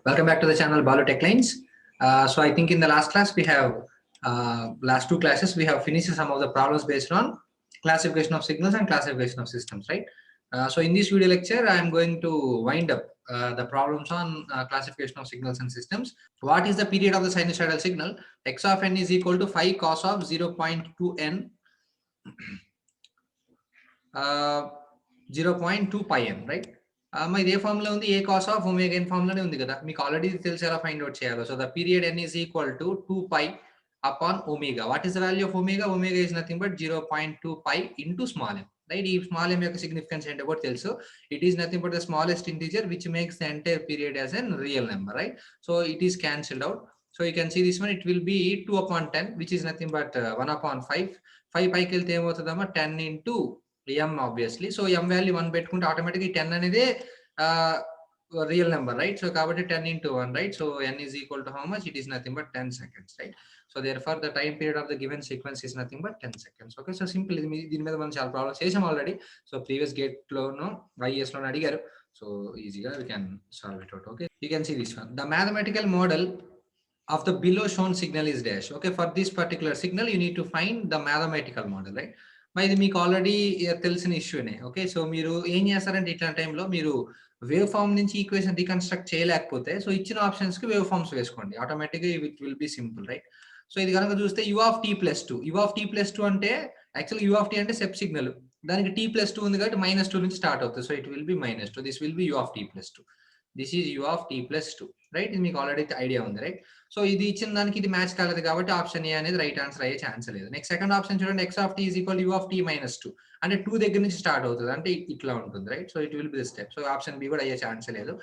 Welcome back to the channel Balu Tech Lines. So I think in the last class we have last two classes we have finished some of the problems based on classification of signals and classification of systems, right? So in this video lecture I am going to wind up the problems on classification of signals and systems. What is the period of the sinusoidal signal? X of n is equal to 5 cos of 0.2 n 0.2 pi n, right? మరి ఏ formula ఉంది? ఏ cos of omega ఎన్ ఫార్ములానే ఉంది కదా, మీకు already తెలిసి ఎలా find out చేయాలో. So the period n is equal to 2 pi upon omega. What is the value of omega? Omega is nothing but 0.2 pi into small m, right? ఈ small m యొక్క significance ఏంటో కూడా తెలుసు. It is nothing but the smallest integer which makes the entire period as a real number, right? So it is cancelled out. So you can see this one, it will be 2 upon 10 which is nothing but 1 upon 5. 5 పైకి వెళ్తే ఏమవుతుందమ్మా? 10 into m obviously. So m value 1 పెట్టుకుంటే ఆటోమేటిక్గా 10 అనేది real number, right? So కాబట్టి 10 into 1, right? So n is equal to how much? It is nothing but 10 seconds, right? So therefore the time period of the given sequence is nothing but 10 seconds. Okay, so simple. దీని మీద మనం చాలా problems చేసాం already. So previous gate లోను IES లోను అడిగారు. So ఈజీగా we can solve it out. Okay, you can see this one. The mathematical model of the below shown signal is dash. Okay, for this particular signal you need to find the mathematical model, right? మరి ఇది మీకు already తెలిసిన ఇష్యూనే. Okay, so మీరు ఏం చేస్తారంటే ఇట్లాంటి టైంలో మీరు వేవ్ ఫామ్ నుంచి ఈక్వేషన్ రీకన్స్ట్రక్ట్ చేయలేకపోతే సో ఇచ్చిన ఆప్షన్స్ కి వేవ్ ఫార్మ్స్ వేసుకోండి, ఆటోమేటిక్గా it will be simple, right? So ఇది కనుక చూస్తే u of t plus 2, u of t plus 2 అంటే యాక్చువల్గా u of t అంటే సెప్ సిగ్నల్, దానికి t plus 2 ఉంది కాబట్టి -2 నుంచి స్టార్ట్ అవుతుంది. So it will B -2. This will be u of t plus 2. This is u of t plus 2, right? ఇది మీకు ఆల్రెడీ ఐడియా ఉంది, రైట్? సో ఇది ఇచ్చిన దానికి ఇది మ్యాచ్ కాలేదు కాబట్టి ఆప్షన్ ఏ అనేది రైట్ ఆన్సర్ అయ్యే ఛాన్స్ లేదు. నెక్స్ట్ సెకండ్ ఆప్షన్ చూడండి, x of t is equal to u of t minus 2 అంటే 2 దగ్గర నుంచి స్టార్ట్ అవుతుంది, అంటే ఇట్లా ఉంటుంది, right? So it will be the step. So option B కూడా అయ్యే ఛాన్స్ లేదు.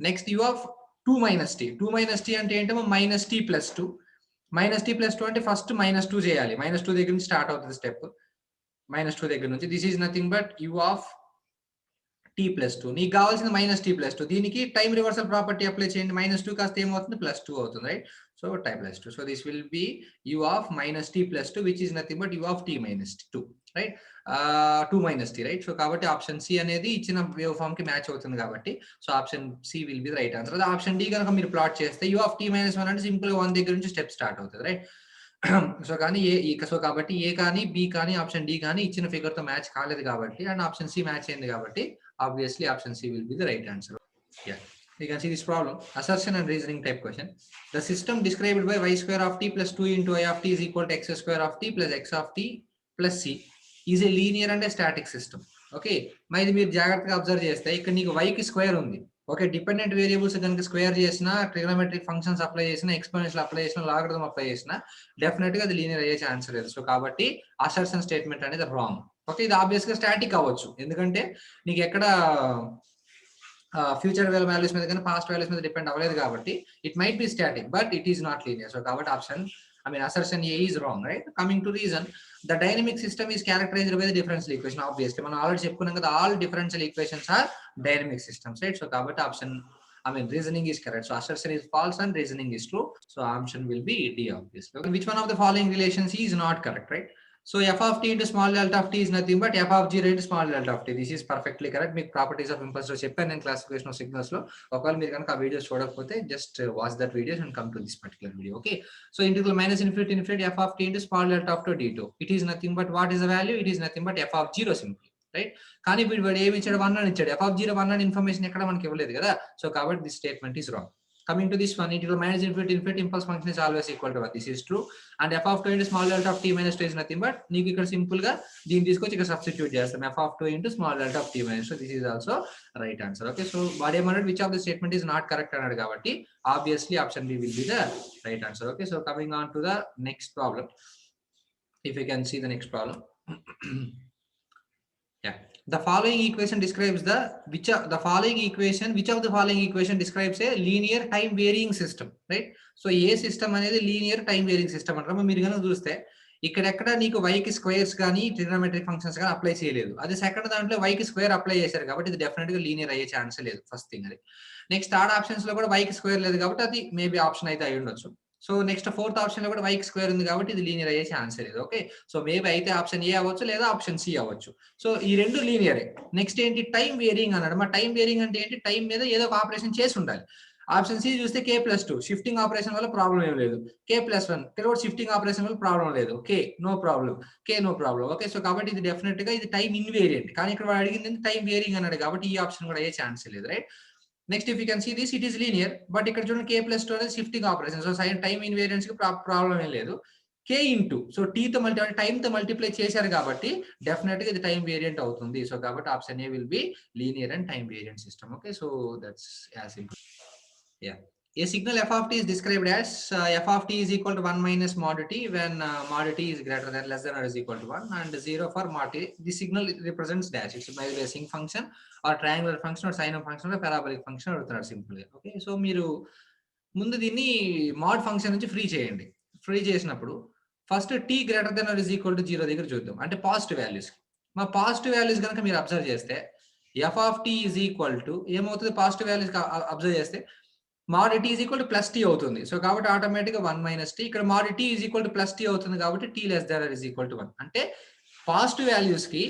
Next u of 2 minus t, 2 minus t అంటే ఏంటో minus T plus 2. Minus T plus 2 అంటే ఫస్ట్ -2 చేయాలి, -2 దగ్గర నుంచి స్టార్ట్ అవుతుంది స్టెప్, -2 దగ్గర నుంచి. This is nothing but u of t plus 2. నీకు కావాల్సిన -t plus 2. దీనికి టైం రివర్సల్ ప్రాపర్టీ అప్లై చేయండి, -2 కాస్త ఏమవుతుంది? +2 అవుతుంది, right? So time +2. So this will be u of -t plus 2 which is nothing but u of t minus 2, right? 2 minus t, right? So కాబట్టి option C అనేది ఇచ్చిన wave form కి match అవుతుంది కాబట్టి so option C will be the right answer. అదే option D కనుక మీరు plot చేస్తే u of t minus 1 అంటే సింపుల్ గా 1 దగ్గర నుంచి స్టెప్ స్టార్ట్ అవుతుంది, రైట్? సో కానీ సో కాబట్టి ఏ కానీ బి కానీ ఆప్షన్ డి కానీ ఇచ్చిన ఫిగర్ తో మ్యాచ్ కాలేదు కాబట్టి అండ్ ఆప్షన్ సి మ్యాచ్ అయింది కాబట్టి obviously option C will be the right answer. Yeah, you can see this problem, assertion and reasoning type question. The system described by y square of t plus 2 into I of t is equal to x square of t plus x of t plus c is a linear and a static system. Okay, మరి మీరు జాగ్రత్తగా observe చేస్తే ఇక్కడ నీకు y కి square ఉంది. Okay, dependent variables కనుక square చేసినా, ట్రిగనోమెట్రిక్ ఫంక్షన్స్ అప్లై చేసినా, ఎక్స్పోనెన్షియల్ అప్లై చేసినా, లాగరిథం అప్లై చేసినా డెఫినెట్ గా అది లీనియర్ అయ్యే ఛాన్స్ లేదు. సో కాబట్టి అసర్షన్ స్టేట్మెంట్ అనేది రాంగ్. ఓకే, ఇది ఆబ్వియస్ గా స్టాటిక్ అవ్వచ్చు, ఎందుకంటే నీకు ఎక్కడ ఫ్యూచర్ వాల్యూస్ మీద కానీ పాస్ట్ వాల్యూస్ మీద డిపెండ్ అవ్వలేదు కాబట్టి it might be static but it is not linear. So కాబట్టి option assertion A is wrong, right? Coming to reason, the dynamic system is characterized by the differential equation. Obviously మనం already చెప్పుకున్నాం కదా, all differential equations are dynamic systems, right? So కాబట్టి option reasoning is correct. So assertion is false and reasoning is true. So option will be D, obviously. Okay. Which one of the following relations is not correct, right? So f of t into small delta of t is nothing but f of 0 into small delta of t. This is perfectly correct. మీకు properties of impulse లో చెప్పాను నేను classification of signals లో. ఒకవేళ మీరు కనుక ఆ videos చూడకపోతే just watch that videos and come to this particular video. Okay, so integral -∞ f of t into small delta of d2. It is nothing but what is the value? It is nothing but f of 0 simply, right? కానీ వీడు ఏమి ఇచ్చాడు? 1 అని ఇచ్చాడు. f of 0 1 అని information ఎక్కడ మనకి ఇవ్వలేదు కదా. సో కాబట్టి this statement is wrong. Coming to this one, integral -∞ impulse function is always equal to 1. This is true. And f of 2 into small delta of t minus 2 is nothing but నీకు ఇక్కడ simple గా దీన్ని తీసుకొచ్చి ఇక్కడ substitute చేస్తాం, f of 2 into small delta of t minus 2. This is also right answer. Okay, so వాడు ఏమన్నాడు? which of the statement is not correct అన్నాడు కాబట్టి obviously option B will be the right answer. Okay, so coming on to the next problem, if you can see the next problem. Yeah, the following equation describes which of the following equation describes a linear time varying system, right? So A system అనేది linear time wearing system అంటారు. మీరు కనుక చూస్తే ఇక్కడెక్కడ నీకు y కి squares కానీ trigonometric functions కానీ అప్లై చేయలేదు. అది సెకండ్ దాంట్లో y కి స్క్వేర్ అప్లై చేశారు కాబట్టి ఇది డెఫినెట్ గా లీనియర్ అయ్యే ఛాన్స్ లేదు, ఫస్ట్ థింగ్ అది. నెక్స్ట్ థర్డ్ ఆప్షన్స్ లో కూడా y కి స్క్వేర్ లేదు కాబట్టి అది మేబీ ఆప్షన్ అయితే అయి ఉండొచ్చు. సో నెక్స్ట్ ఫోర్త్ ఆప్షన్ లో కూడా y కి స్క్వేర్ ఉంది కాబట్టి ఇది లీనియర్ అయ్యే ఛాన్స్ లేదు. ఓకే, సో మేబీ అయితే ఆప్షన్ ఏ అవ్వచ్చు లేదా ఆప్షన్ సి అవ్వచ్చు. సో ఈ రెండు లీనియరే. నెక్స్ట్ ఏంటి? టైం వేరియింగ్ అన్నాడు. మా టైం వేరియింగ్ అంటే ఏంటి? టైం మీద ఏదో ఒక ఆపరేషన్ చేసి ఉండాలి. ఆప్షన్ సి చూస్తే k+2 షిఫ్టింగ్ ఆపరేషన్ వల్ల ప్రాబ్లం ఏం లేదు. k+1 ఇక్కడ కూడా షిఫ్టింగ్ ఆపరేషన్ వల్ల ప్రాబ్లం లేదు. No problem. ఓకే, సో కాబట్టి ఇది డెఫినెట్ గా ఇది టైం ఇన్వేరియంట్. కానీ ఇక్కడ వాడు అడిగింది టైం వేరింగ్ అన్నాడు కాబట్టి ఈ ఆప్షన్ కూడా అయ్యే ఛాన్స్ లేదు, right? Next if you can see this it is linear, but ఇక్కడ చూడండి k+2 అనేది shifting operation. So time invariance కి ప్రాబ్లం ఏం లేదు. k ఇంటూ సో t తో టైం తో మల్టిప్లై చేశారు కాబట్టి డెఫినెట్ గా ఇది టైం వేరియంట్ అవుతుంది. సో కాబట్టి option A will be linear and time variant system. Okay, so that's as simple. Yeah. A signal f of t is described as f of t is equal to 1 minus mod t when mod t is greater than less than or is equal to 1 and 0 for mod t. The signal represents dash. It's either a sinc function or triangular function or sine function or parabolic function or simple. Okay, so మీరు ముందు దీన్ని mod function నుంచి free చేయండి. Free చేసినప్పుడు first t greater than or is equal to 0 దగ్గర చూద్దాం, అంటే positive values. మా పాజిటివ్ వాల్యూస్ కనుక మీరు అబ్జర్వ్ చేస్తే f of t is equal to ఏమవుతుంది, పాజిటివ్ వాల్యూస్ అబ్జర్వ్ చేస్తే mod t is equal to plus t అవుతుంది. సో కాబట్టి ఆటోమేటిక్ గా 1 minus t, ఇక్కడ mod t is equal to plus t అవుతుంది కాబట్టి t less than or is equal to 1. అంటే positive values కి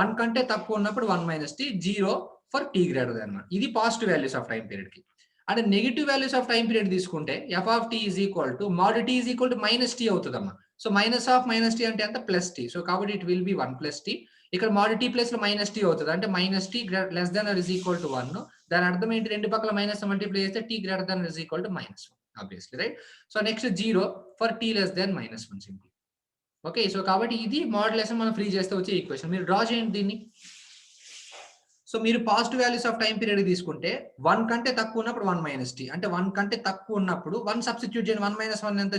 1 కంటే తక్కువ ఉన్నప్పుడు 1 minus t, 0 for t greater than 1. ఇది positive values of time period కి. అంటే negative values of time period తీసుకుంటే f of t is equal to mod t is equal to minus t అవుతుందమ్మా. So minus of minus T అంటే ఎంత, plus T. So కాబట్టి it will be 1 plus t. ఇక్కడ mod t plus లో minus T అవుతుంది, అంటే minus T less than or is equal to 1. దాని అర్థం ఏంటి, రెండు పక్కల మైనస్ మల్టిప్లై చేస్తే t greater than is equal to -1 obviously, right? So next 0 for t less than -1 simple. Okay, so కాబట్టి ఇది మోడ్యులేషన్ మనం ఫ్రీ చేస్తే వచ్చే ఈక్వేషన్. మీరు డ్రా చేయండి దీన్ని. సో మీరు positive values of time period తీసుకుంటే 1 కంటే తక్కువ ఉన్నప్పుడు 1 minus t, అంటే 1 కంటే తక్కువ ఉన్నప్పుడు 1 సబ్స్టిట్యూట్ చేయండి, 1 minus 1 ఎంత,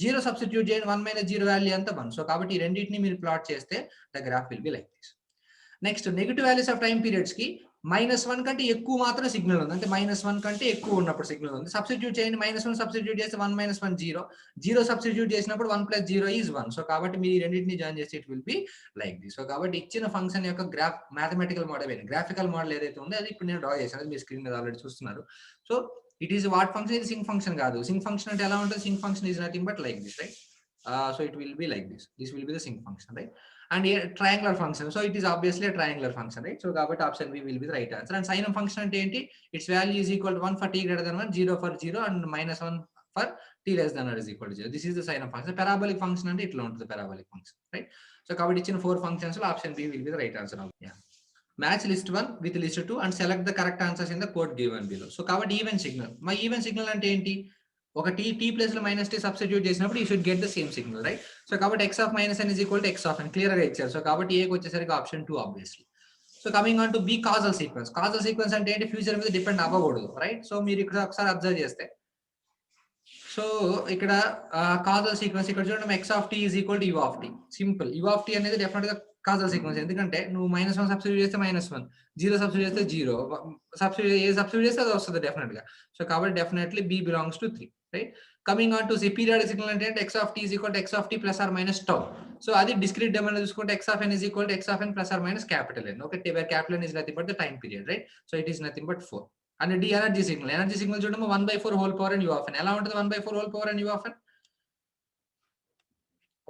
0 సబ్స్టిట్యూట్ చేయండి, 1 minus 0 వాల్యూ ఎంత, 1. సో కాబట్టి ఈ రెండింటిని మీరు ప్లాట్ చేస్తే the graph will be like this. Next negative values of time periods కి -1 కంటే ఎక్కువ మాత్రం సిగ్నల్ ఉంది, అంటే -1 కంటే ఎక్కువ ఉన్నప్పుడు సిగ్నల్ ఉంది. సబ్స్టిట్యూట్ చేయండి, -1 సబ్స్టిట్యూట్ చేస్తే 1 minus 1 0 సబ్స్టిట్యూట్ చేసినప్పుడు 1 plus 0 is 1. సో కాబట్టి మీరు ఈ రెండింటిని జాయిన్ చేస్తే it will be like this. So కాబట్టి ఇచ్చిన ఫంక్షన్ యొక్క మ్యాథమెటికల్ మోడల్, గ్రాఫికల్ మోడల్ ఏదైతే ఉందో అది ఇప్పుడు నేను డ్రా చేశాను, మీ స్క్రీన్ మీద ఆల్రెడీ చూస్తున్నారు. So it is what function, ఇది సింక్ ఫంక్షన్ కాదు. సింక్ ఫంక్షన్ అంటే ఎలా ఉంటుంది, sinc function is nothing but like this, right? So it will be like this. This will be the sinc function, right? And a triangular function. So it is obviously a triangular function, right? So కాబట్టి option B will be the right answer. And sin function అంటే ఏంటి? Its value is equal to 1 for t greater than 1, 0 for 0, and -1 for t less than or is equal to 0. This is the sin function. Parabolic function అంటే ఇట్లా ఉంటుంది parabolic function, right? So కాబట్టి ఇచ్చిన 4 functions లో option B will be the right answer. Yeah. Match list 1 with list 2 and select the correct answers in the code given below. So కాబట్టి even signal. మా even signal అంటే ఏంటి, ఒక t place లో -t substitute చేసినప్పుడు you should get the same signal, right? So కాబట్టి x of -n is equal to x of n clear గా ఇచ్చారు. సో కాబట్టి a కి వచ్చేసరికి option 2 obviously. So coming on to be Kajal sequence. Kajal sequence అంటే ఏంటి, future మీద డిపెండ్ అవ్వకూడదు, రైట్? సో మీరు ఇక్కడ ఒకసారి అబ్జర్వ్ చేస్తే, సో ఇక్కడ కాజల్ సీక్వెన్స్ ఇక్కడ చూడండి, x of t is equal to u of t. Simple. u of t అనేది డెఫినెట్ గా కాజల్ సీక్వెన్స్, ఎందుకంటే నువ్వు -1 సబ్స్టిట్యూట్ చేస్తే -1, 0 సబ్స్టిట్యూట్ చేస్తే 0, సబ్స్టిట్యూట్ చేస్తే అది వస్తుంది డెఫినెట్ గా. సో కాబట్టి definitely b belongs to 3, right? Coming on to periodic signal అంటే x of t is equal to x of t plus or minus tau. So అది డిస్క్రీట్ డొమైన్ లో చూసుకుంటే x of n is equal to x of n plus or minus capital N. Okay, where capital N is nothing but the time period, right? So it is nothing but 4. And d energy signal, energy signal చూడము 1/4 whole power n u of n. ఎలా ఉంటుంది 1/4 whole power n u of n?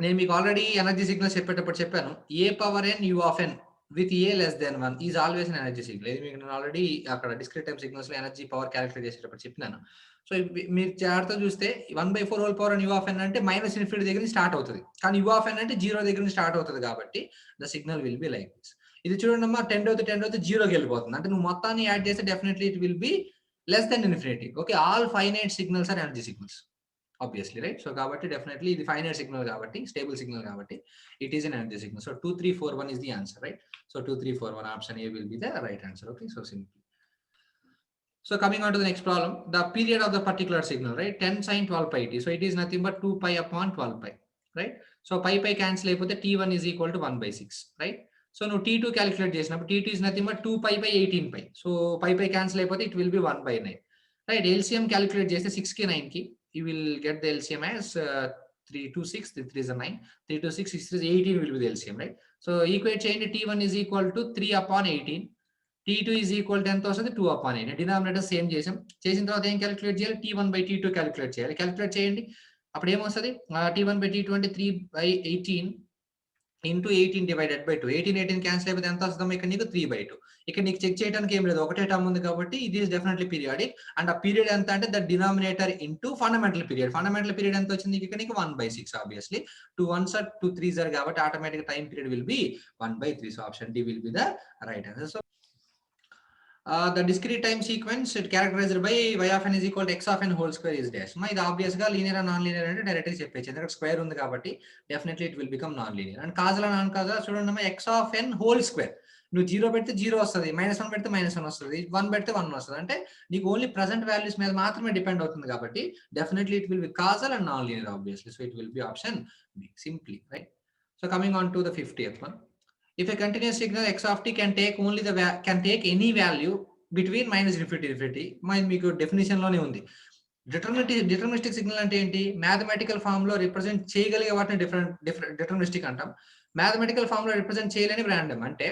నేను మీకు already energy signal చెప్పేటప్పుడు చెప్పాను, a power n u of n with a less than 1 is always an energy signal. ఇది మీకు నేను ఆల్రెడీ అక్కడ డిస్క్రీట్ టైం సిగ్నల్స్ లో ఎనర్జీ పవర్ క్యాలిక్యులేట్ చేసేటప్పుడు చెప్పినాను. సో మీరు జాగ్రత్తగా చూస్తే 1/4 whole power n u of n అంటే -∞ దగ్గర నుంచి స్టార్ట్ అవుతుంది, కానీ u of n అంటే 0 దగ్గర నుంచి స్టార్ట్ అవుతుంది కాబట్టి the signal will be like this. ఇది చూడండి అమ్మా, 10 అవుతుంది 0కి వెళ్ళిపోతుంది, అంటే నువ్వు మొత్తాన్ని యాడ్ చేస్తే definitely it will be less than infinity. Okay, all finite signals are energy signals obviously, right? So కాబట్టి definitely ఇది ఫైనైట్ సిగ్నల్ కాబట్టి, స్టేబుల్ సిగ్నల్ కాబట్టి it is an energy signal. So 2 3 4 1 is the answer, right? So 2 3 4 1 option A will be the right answer. Okay, so simple. So coming on to the next problem, the period of the particular signal, right? 10 sin 12 pi t. So it is nothing but 2 pi upon 12 pi, right? So pi cancel అయిపోతే t1 is equal to 1/6, right? So నువ్వు t2 calculate చేసినప్పుడు t2 is nothing but 2 pi by 18 pi. So pi cancel అయిపోతే it will be 1/9, right? LCM calculate చేస్తే 6 కి 9 కి you will get the LCM as 3 to 6, 3 is a 9, 3 to 6, 6 is 18 will be the LCM, right? So equate change, t1 is equal to 3 upon 18, t2 is equal to ఎంత వస్తుంది 2 upon 18. Denominator same చేసిన తర్వాత ఏం calculate చేయాలి, t1 by t2 calculate చేయాలి. Calculate చేయండి, అప్పుడు ఏమొస్తుంది, t1 by t2 అంటే 3/18 ఇంటూ 18 డివైడెడ్ బై 2. 18 క్యాన్సిల్ అయిపోతే ఎంత వస్తుందో ఇక్కడ నీకు 3/2. ఇక్కడ నీకు చెక్ చేయడానికి ఏం లేదు, ఒకటే టర్మ్ ఉంది కాబట్టి ఇది ఈస్ డెఫినెట్లీ పీరియాడిక్. అండ్ ఆ పీరియడ్ ఎంత అంటే the denominator into fundamental period. Fundamental period ఎంత వచ్చింది ఇక్కడ నీకు 1/6 obviously. 2 1s are 2 3s are కాబట్టి automatic time period will be 1/3. So option D will be the right answer. సో the discrete time sequence it characterized by y of n is equal to x of n whole square is dash. ఇది obvious గా linear and non linear అంటే direct గా చెప్పేసి, ఎందుకంటే square ఉంది కాబట్టి definitely it will become non linear. And Kajal non Kajal చూడండి, x of n whole square, నువ్వు 0 పెడితే 0 వస్తుంది, -1 పెడితే -1 వస్తుంది, 1 పెడితే 1 వస్తుంది, అంటే నీకు ఓన్లీ ప్రెసెంట్ వాల్యూస్ మీద మాత్రమే డిపెండ్ అవుతుంది కాబట్టి definitely it will B Kajal and non linear obviously. So it will B option be simply, right. So coming on to the 50th one. If a continuous signal x of t can take only can take any value between -infinity. మీకు definition లోనే ఉంది. Deterministic signal అంటే ఏంటి? Mathematical form లో represent చేయగలిగే వాటిని deterministic అంటాం. Mathematical form లో రిప్రజెంట్ చేయలేని రాండమ్. అంటే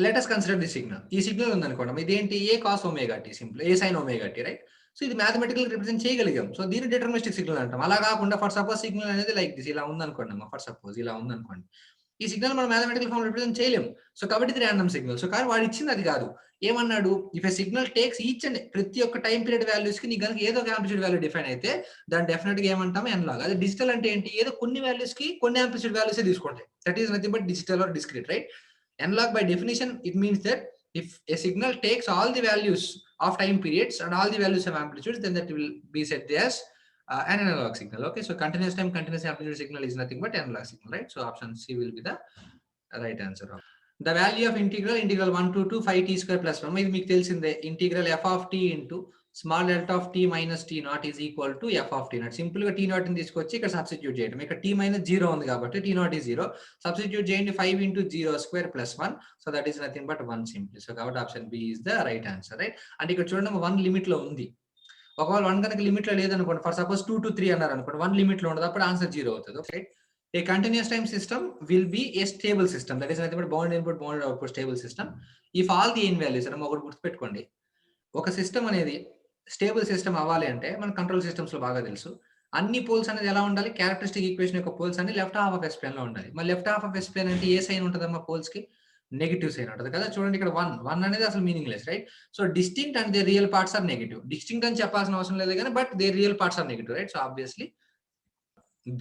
let us consider the signal. ఈ సిగ్నల్ ఉందనుకోండి, ఇదేంటి? A cos omega T, simple A sine omega T, right. So ఇది మ్యాథమెటికల్ రిప్రజెంట్ చేయగలిగాం, సో దీన్ని డిటర్మినిస్టిక్ సిగ్నల్ అంటాం. అలా కాకుండా ఫర్ సపోజ్ సిగ్నల్ అనేది లైక్ దిస్, ఇలా ఉందనుకోండి, ఫర్ సపోజ్ ఇలా ఉందనుకోండి, ఈ సిగ్నల్ మనం మ్యాథమెటికల్ ఫామ్ రిప్రజెంట్ చేయలేము. సో కాబట్టి ఇది ర్యాండమ్ సిగ్నల్. సో కానీ వాడు ఇచ్చింది అది కాదు. ఏమన్నాడు? If A signal takes each and ప్రతి ఒక్క టైం పీరియడ్ వాల్యూస్ కి నీ కనుక ఏదో ఒక యాంప్లిట్యూడ్ వాల్యూ డిఫైన్ అయితే దాన్ని డెఫినెట్ గా ఏమంటాం? ఎన్లాగ్. అదే డిజిటల్ అంటే ఏంటి? ఏదో కొన్ని వాల్యూస్ కి కొన్ని యాంప్లిట్యూడ్ వాల్యూస్ తీసుకుంటాయి. That is nothing but digital or discrete, right. Analog by definition it means that if a signal takes all the values of time periods and all the values of amplitudes, then that will be said as an analog signal. Okay, so continuous time continuous amplitude signal is nothing but analog signal, right. So option C will be the right answer. The value of integral 1 to 5 t square plus 1. ఇది మీకు తెలిసిందే. Integral f of t into small delta of t minus t naught is equal to f of t naught. Simple గా t naught ని తీసుకొచ్చి ఇక్కడ substitute చేయడం. ఇక్కడ t minus 0 ఉంది కాబట్టి t naught is 0. సబ్స్టిట్యూట్ చేయండి, 5 into 0 square plus 1. So that is nothing but 1 simply. So కాబట్టి option B is the right answer, right. అంటే ఇక్కడ చూడండి 1 లిమిట్ లో ఉంది. ఒకవేళ 1 కనుక లిమిట్ లో లేదనుకోండి, ఫర్ సపోజ్ 2 to 3 అన్నారు అనుకోండి, 1 లిమిట్ లో ఉండదు, అప్పుడు ఆన్సర్ 0 అవుతుంది. Okay. A continuous time system will be a stable system. That is nothing but bounded input, bounded output, stable system. If all the n values, అంటే ఒకటి గుర్తుపెట్టుకోండి, ఒక సిస్టమ్ అనేది స్టేబుల్ సిస్టమ్ అవ్వాలి అంటే మన కంట్రోల్ సిస్టమ్స్ లో బాగా తెలుసు, అన్ని పోల్స్ అనేది ఎలా ఉండాలి? క్యారెక్టరిస్టిక్ ఈక్వేషన్ యొక్క పోల్స్ అన్ని left half of S plane లో ఉండాలి. మరి left half of S plane అంటే ఏ సైన్ ఉంటుందమ్మా? పోల్స్ కి నెగిటివ్ సైన్ ఉంటుంది కదా. చూడండి ఇక్కడ 1 అనేది అసలు meaningless, right. So distinct and they real parts are negative. Distinct అని చెప్పాల్సిన అవసరం లేదు కానీ but they real parts are negative, right. So obviously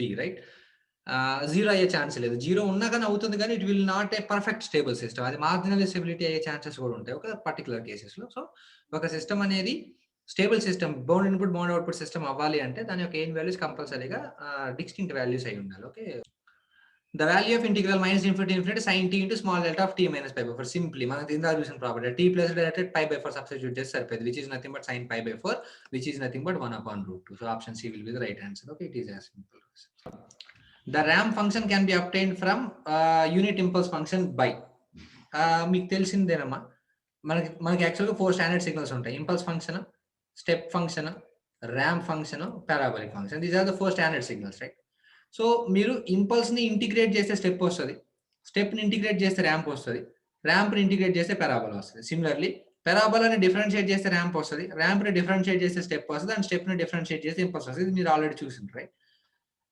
B, right. 0 అయ్యే ఛాన్స్ లేదు. 0 ఉన్నా కానీ అవుతుంది కానీ it will not a perfect stable system. అది మార్జినల్ స్టెబిలిటీ అయ్యే ఛాన్సెస్ కూడా ఉంటాయి ఒక పర్టికులర్ కేసెస్ లో. సో ఒక సిస్టమ్ అనేది stable system, bound input bound output system అవ్వాలి అంటే దాని యొక్క ఏం వాల్యూస్ కంపల్సరీగా డిస్టింక్ట్ వాల్యూస్ అయి ఉండాలి. Okay. The value of integral -∞ sin t into small delta of t minus pi by 4. Simply మనకి ఇందా చూసిన property t plus directed pi by 4 substitute చేస్తే సరిపోయింది, which is nothing but sin pi by 4, which is nothing but 1/√2. So option C will be the right answer. Okay, it is as simple. The ramp function can be obtained from unit impulse function by మీకు తెలిసిందేనమ్మా, మనకి యాక్చువల్గా 4 standard signals ఉంటాయి. Impulse function, step function, ramp function, parabolic function. These are the 4 standard signals, right. So మీరు impulse ని integrate చేస్తే step వస్తుంది, step ని integrate చేస్తే ర్యాంప్ వస్తుంది, ర్యాంప్ ని ఇంటిగ్రేట్ చేస్తే పారాబోలా వస్తుంది. సిమిలర్లీ పారాబోలాని డిఫరెన్షియేట్ చేస్తే ర్యాంప్ వస్తుంది, ర్యాంప్ ని డిఫరెన్షియేట్ చేస్తే స్టెప్ వస్తుంది, అండ్ స్టెప్ ని డిఫరెన్షియేట్ చేస్తే ఇంపల్స్ వస్తుంది. ఇది మీరు ఆల్రెడీ చూసిండ్రు, రైట్.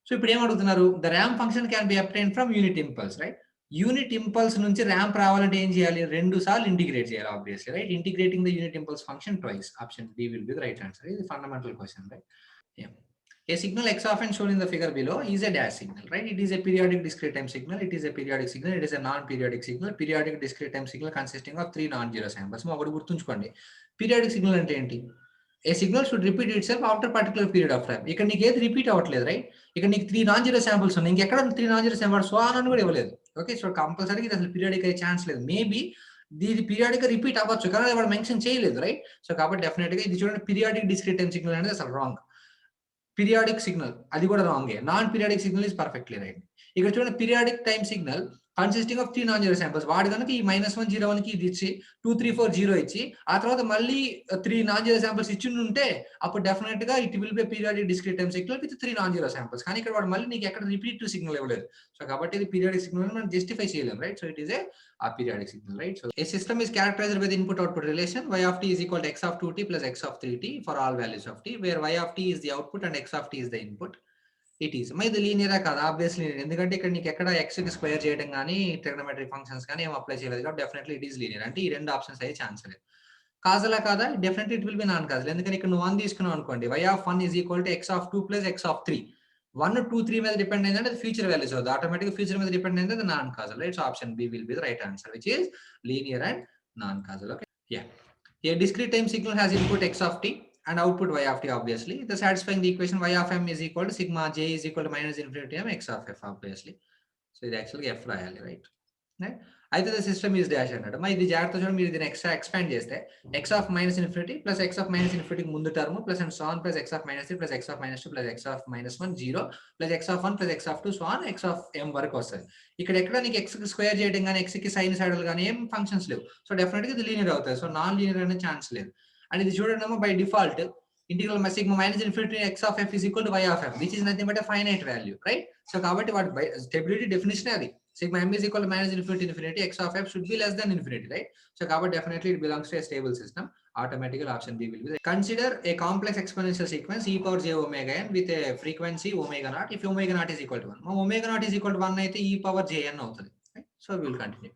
సో ఇప్పుడు ఏం అడుగుతున్నారు? The ramp function can be obtained from unit impulse, right. Unit impulse నుంచి ర్యాంప్ రావాలంటే ఏం చేయాలి? 2 సార్లు ఇంటిగ్రేట్ చేయాలి obviously, right. Integrating the unit impulse function twice. Option D will be the right answer. ఇది fundamental question, right. A signal x of n shown in the figure below is a dash signal, right. It is a periodic discrete time signal. It is a periodic signal. It is a non-periodic signal. Periodic discrete time signal consisting of 3 non-zero samples. ఒకటి గుర్తుంచుకోండి, periodic signal అంటే ఏంటి? A signal should repeat itself after particular period of time. ఇక్కడ నీకు ఏది repeat అవ్వట్లేదు, right. ఇక్కడ నీకు 3 నాన్-జీరో శాంపుల్స్ ఉన్నాయి, ఇంకెక్కడ 3 నాన్-జీరో శాంపుల్స్ సో అని కూడా ఇవ్వలేదు. ఓకే. సో కంపల్సరీ ఇది అసలు పీరియాడిక్ అయ్యే ఛాన్స్ లేదు. మేబీ ఇది పీరియాడిక్ గా రిపీట్ అవ్వచ్చు కానీ వాడు మెన్షన్ చేయలేదు, రైట్. సో కాబట్టి డెఫినెట్ గా ఇది చూడండి, పీరియాడిక్ డిస్క్రీట్ టైం సిగ్నల్ అనేది అసలు రాంగ్. పీరియాడిక్ సిగ్నల్ అది కూడా రాంగే. Non periodic signal is perfectly right. ఇక్కడ చూడండి, periodic time signal consisting of 3 non zero samples. వాడు కనుక ఈ -1 0 కి ఇది ఇచ్చి 2 3 4 0 ఇచ్చి ఆ తర్వాత మళ్ళీ 3 నాన్-జీరో శాంపుల్స్ ఇచ్చి ఉంటే అప్పుడు డెఫినెట్ గా it will B periodic discrete time signal with 3 non zero samples. కానీ ఇక్కడ వాడు మళ్ళీ నీకు ఎక్కడ రిపీట్ సిగ్నల్ ఇవ్వలేదు. సో కాబట్టి ఇది పీరియాడిక్ సిగ్నల్ మనం జస్టిఫై చేయలేం, right. So it is a periodic signal, right. So a system is characterized by the input output relation. Y of t is equal to x of 2t plus x of 3t for all values of t, where y of t is the output and x of t is the input. It is. మరి ఇది లీనియరా కాదా? Obviously linear. ఎందుకంటే ఇక్కడ నీకు ఎక్కడ ఎక్స్‌కి square చేయడం గాని, trigonometric functions గాని ఏం అప్లై చేయలేదు కాబట్టి డెఫినెట్‌లీ ఇట్ ఈస్ లీనియర్. అంటే ఈ 2 ఆప్షన్స్ అయ్యే ఛాన్స్ లేదు. కాజలా కాదా? Definitely it will B non Kajal. ఎందుకని ఇక్కడ నువ్వు 1 తీసుకున్నావు అనుకోండి. y(1) x(2) + x(3). 1, 2, 3 మీద డిపెండ్ అయిందంటే అది ఫ్యూచర్ వాల్యూస్ అవుద్ది. ఆటోమేటిక్‌గా ఫ్యూచర్ మీద డిపెండ్ అయింది అది non causal. Right. So option B will be the right answer which is linear and non causal. Okay. Yeah. A discrete time signal has input x of t and output y of t obviously. The satisfying the equation y of m is equal to sigma j is equal to minus infinity m x of f obviously. So ఇది actually f రాయాలి, right. Right. అయితే the system is dash అన్నాడు. మరి ఇది జాగ్రత్త చూడండి, మీరు దీన్ని ఎక్స్ట్రా ఎక్స్పాండ్ చేస్తే x of minus infinity plus x of minus infinity ముందు term plus and so on plus x of minus 3 plus x of minus 2 plus x of minus 1 0 plus x of 1 plus x of 2 so on x of m వరకు వస్తుంది. ఇక్కడ ఎక్కడ నీకు x కి square చేయడం కానీ x కి sinusoidal కానీ ఏం ఫంక్షన్స్ లేవు. సో డెఫినెట్ గా ఇది లీనియర్ అవుతుంది. సో నాన్ లీనియర్ అనే ఛాన్స్ లేదు. అండ్ ఇది చూడండి by default integral sigma minus infinity x of f is equal to y of m which is nothing but a finite value, right? So కాబట్టి వాటి stability definition అది. Sigma m is equal to minus infinity infinity x of f should be less than infinity, right? So కాబట్టి definitely it belongs to a stable system. Automatically option B will be there. Consider a complex exponential sequence e power j omega n with a frequency omega naught if omega naught is equal to 1. Omega naught is equal to 1 అయితే e power j n అవుతుంది, right? So we will continue.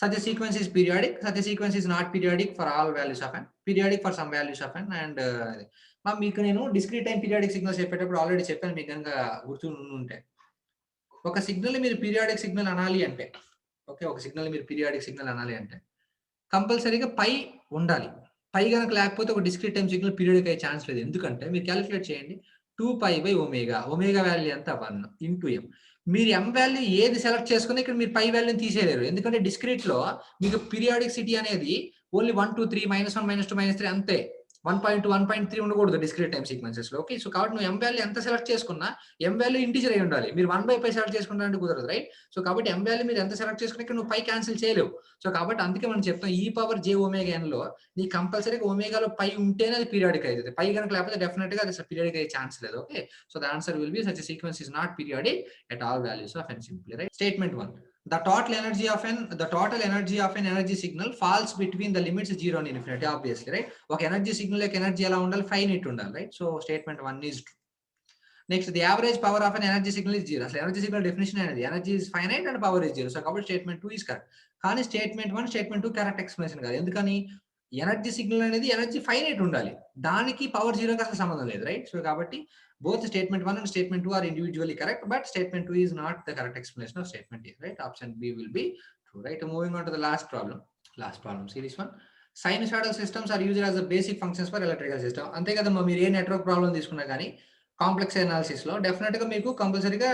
Such a sequence is periodic. Such a sequence is not periodic for all values of n. Periodic for some values of n. And మీకు నేను discrete time periodic signals చెప్పేటప్పుడు already చెప్పాను, మీకు కనుక గుర్తు ఉంటే. ఒక signal మీరు పీరియాడిక్ సిగ్నల్ అనాలి అంటే, ఓకే, ఒక సిగ్నల్ మీరు పీరియాడిక్ సిగ్నల్ అనాలి అంటే కంపల్సరీగా పై ఉండాలి. పై కనుక లేకపోతే ఒక డిస్క్రీట్ టైం సిగ్నల్ పీరియాడిక్ అయ్యే ఛాన్స్ లేదు. ఎందుకంటే మీరు క్యాలిక్యులేట్ చేయండి, 2π/ఒమేగా. ఒమేగా వాల్యూ ఎంత? 1 × m. మీరు m వాల్యూ ఏది సెలెక్ట్ చేసుకుని ఇక్కడ మీరు పై వాల్యూని తీసేయలేరు. ఎందుకంటే డిస్క్రీట్ లో మీకు పీరియాడిసిటీ అనేది ఓన్లీ 1, 2, 3 -1 -2 -3 అంతే. 1.2, 1.3 ఉండకూడదు డిస్క్రీట్ టైం సీక్వెన్సెస్ లో. ఓకే. సో కాబట్టి నువ్వు m వాల్యూ ఎంత సెలెక్ట్ చేసుకున్నా m వాల్యూ ఇంటిజర్ అయి ఉండాలి. మీరు 1/π సెలెక్ట్ చేసుకుంటారంటే కుదరదు, రైట్? సో కాబట్టి m వాల్యూ మీరు ఎంత సెలెక్ట్ చేసుకున్నా ఇక్కడ నువ్వు పై క్యాన్సిల్ చేయలేవు. సో కాబట్టి అందుకే మనం చెప్తాం e power j omega n లో నీ కంపల్సరీగా ఒమేగాలో పై ఉంటేనే అది పీరియాడిక్ అవుతుంది. పై కనుక లేకపోతే డెఫినెట్ గా అది పీరియాడిక్ అయ్యే ఛాన్స్ లేదు. Okay. So the answer will be such a sequence is not periodic at all values of n simply, right? Statement 1. The total energy of an energy signal falls between the limits 0 and infinity, obviously, right? ఒక energy signal యొక్క energy ఎలా ఉండాలి? Finite ఉండాలి, right? So statement 1 is true. Next, the average power of an energy signal is 0. అసలు energy signal definition అనేది energy is finite and power is 0. So కాబట్టి statement 2 is correct. కానీ statement 1, statement 2 correct explanation కాదు. ఎందుకని? Energy signal అనేది energy finite ఉండాలి, దానికి power 0కి అసలు సంబంధం లేదు, రైట్? సో కాబట్టి both statement 1 and statement 2 are individually correct, but statement 2 is not the correct explanation of statement A, right? Option B will be true, right? Moving on to the last problem, series 1. Sinusoidal systems are used as the basic functions for electrical system. అంతే కదమ్మా, మీరు ఏ network problem తీసుకున్నా కానీ complex analysis లో definite గా మీకు కంపల్సరీగా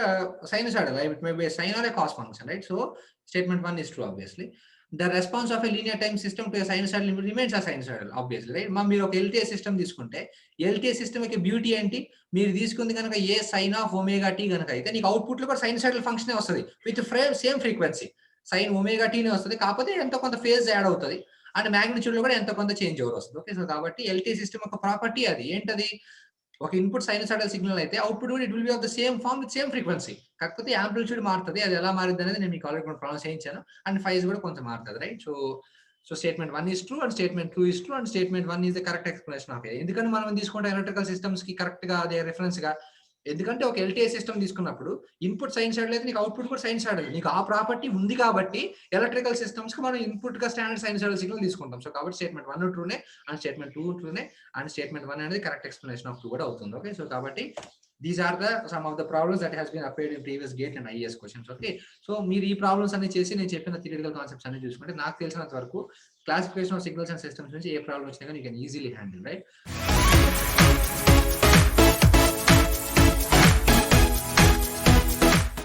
sinusoidal, it may be sine or a cos function, right? So statement 1 is true, obviously. The response of a linear time system to a sinusoidal remains a sinusoidal, obviously, right? మీరు ఒక LTI system తీసుకుంటే LTI system యొక్క beauty ఏంటి? మీరు తీసుకుంది కనుక a sine of omega t కనుక అయితే నీకు అవుట్పుట్ లో కూడా సైనుసాయిడల్ ఫంక్షన్ వస్తుంది with same frequency. Sine omega టీనే వస్తుంది, కాకపోతే ఎంతో కొంత ఫేజ్ యాడ్ అవుతుంది అండ్ మ్యాగ్నిట్యూడ్ లో కూడా ఎంతో కొంత చేంజ్ ఓవర్ వస్తుంది. ఓకే. సో కాబట్టి LTI సిస్టమ్ యొక్క ప్రాపర్టీ అది ఏంటది? ఒక ఇన్పుట్ సైనుసాయిడల్ సిగ్నల్ అయితే అవుట్పుట్ కూడా it will be of the same form with same frequency. కాకపోతే యాంప్లిట్యూడ్ మారుతుంది. అది ఎలా మారుతుంది అనేది నేను మీకు ఆల్రెడీ ప్రాబ్లమ్ చేయించాను. అండ్ ఫైజ్ కూడా కొంచెం మారుతుంది, right? So statement 1 is true and statement 2 is true and statement 1 is the correct explanation of it. ఎందుకంటే మనం తీసుకుంటే ఎలక్ట్రికల్ సిస్టమ్స్ కి కరెక్ట్ గా అదే రిఫరెన్స్ గా, ఎందుకంటే ఒక LTI సిస్టమ్ తీసుకున్నప్పుడు ఇన్పుట్ సైనుసాయిడల్ అయితే నీకు అవుట్పుట్ కూడా సైనుసాయిడల్, నీకు ఆ ప్రాపర్టీ ఉంది కాబట్టి ఎలక్ట్రికల్ సిస్టమ్స్ కి మనం ఇన్పుట్ గా స్టాండర్డ్ సైనుసాయిడల్ సిగ్నల్ తీసుకుంటాం. సో కాబట్టి స్టేట్మెంట్ 1 ట్రూనే అండ్ స్టేట్మెంట్ 2 ట్రూనే అండ్ స్టేట్మెంట్ 1 అనేది కరెక్ట్ ఎక్స్ప్లెనేషన్ ఆఫ్ 2 కూడా అవుతుంది. ఓకే. సో కాబట్టి these are some of the problems that has been appeared in previous GATE and IAS questions. Okay. So మీరు ఈ ప్రాబ్లమ్స్ అన్ని చేసి నేను చెప్పిన థియరిటికల్ కాన్సెప్ట్స్ అన్ని చూసుకుంటే నాకు తెలిసినంత వరకు classification of signals and systems నుంచి ఏ ప్రాబ్లమ్ వచ్చినా కానీ you can easily handle, right?